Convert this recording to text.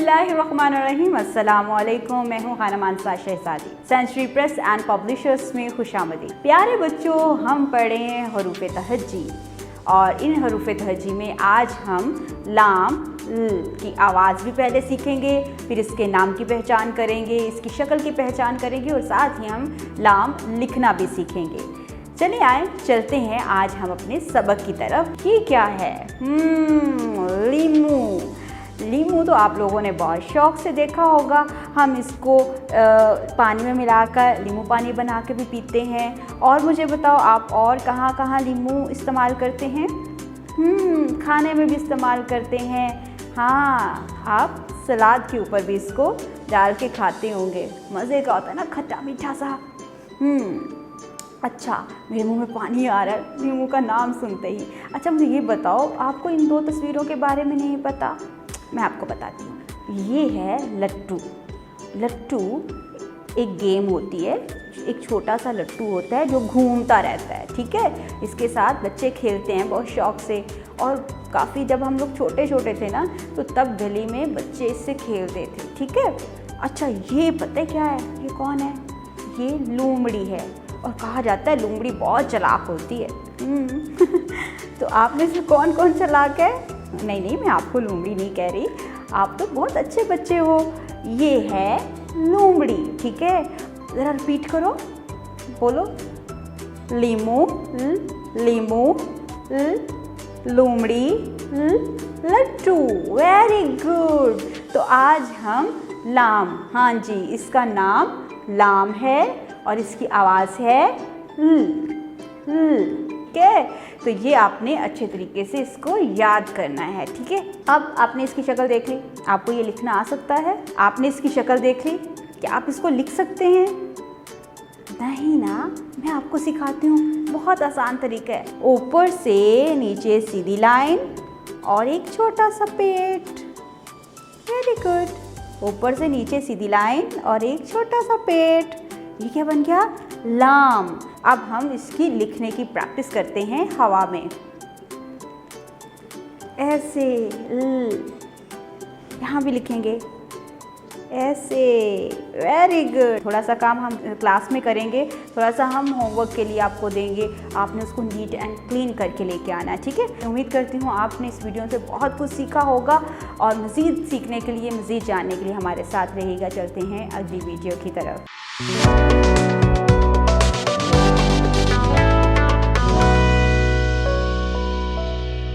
बिस्मिल्लाहिर्रहमानिर्रहीम। अस्सलामुअलैकुम। मैं हूँ खानम अंसार शहजादी। सेंचुरी प्रेस एंड पब्लिशर्स में खुशामदी। प्यारे बच्चों, हम पढ़े हैं हरूफ तहज्जी और इन हरूफ तहज्जी में आज हम लाम की आवाज़ भी पहले सीखेंगे, फिर इसके नाम की पहचान करेंगे, इसकी शक्ल की पहचान करेंगे और साथ ही हम लाम लिखना भी सीखेंगे। चलिए आए चलते हैं आज हम अपने सबक की तरफ। ये क्या है? लीमू। लीमू तो आप लोगों ने बहुत शौक़ से देखा होगा। हम इसको पानी में मिलाकर लीमू पानी बना के भी पीते हैं। और मुझे बताओ, आप और कहाँ कहाँ लीमू इस्तेमाल करते हैं? खाने में भी इस्तेमाल करते हैं। हाँ, आप सलाद के ऊपर भी इसको डाल के खाते होंगे। मज़े का होता है ना, खट्टा मीठा सा। अच्छा, मेरे मुंह में पानी आ रहा है लीमू का नाम सुनते ही। अच्छा, मुझे ये बताओ, आपको इन दो तस्वीरों के बारे में नहीं पता? मैं आपको बताती हूँ। ये है लट्टू। लट्टू एक गेम होती है। एक छोटा सा लट्टू होता है जो घूमता रहता है, ठीक है। इसके साथ बच्चे खेलते हैं बहुत शौक़ से। और काफ़ी जब हम लोग छोटे छोटे थे ना, तो तब गली में बच्चे इससे खेलते थे, ठीक है। अच्छा, ये पता है क्या है? ये कौन है? ये लोमड़ी है। और कहा जाता है लोमड़ी बहुत चालाक होती है। तो आप में से कौन कौन चालाक है? नहीं, मैं आपको लोमड़ी नहीं कह रही, आप तो बहुत अच्छे बच्चे हो। ये है लोमड़ी, ठीक है। ज़रा रिपीट करो, बोलो। लीमू, लीमू, लोमड़ी, लट्टू। Very good. तो आज हम लाम, हाँ जी, इसका नाम लाम है और इसकी आवाज़ है ठीक है। तो ये आपने अच्छे तरीके से इसको याद करना है, ठीक है। अब आपने इसकी शक्ल देख ली, आपको ये लिखना आ सकता है? आपने इसकी शक्ल देख ली, क्या आप इसको लिख सकते हैं? नहीं ना, मैं आपको सिखाती हूँ, बहुत आसान तरीका है। ऊपर से नीचे सीधी लाइन और एक छोटा सा पेट। Very good. ऊपर से नीचे सीधी लाइन और एक छोटा सा पेट। ये क्या बन गया? लाम। अब हम इसकी लिखने की प्रैक्टिस करते हैं हवा में। ऐसे यहाँ भी लिखेंगे, ऐसे। Very good. थोड़ा सा काम हम क्लास में करेंगे, थोड़ा सा हम होमवर्क के लिए आपको देंगे। आपने उसको नीट एंड क्लीन करके लेके आना है, ठीक है। उम्मीद करती हूँ आपने इस वीडियो से बहुत कुछ सीखा होगा और मज़ीद सीखने के लिए, मज़ीद जानने के लिए हमारे साथ रहिएगा। चलते हैं अगली वीडियो की तरफ।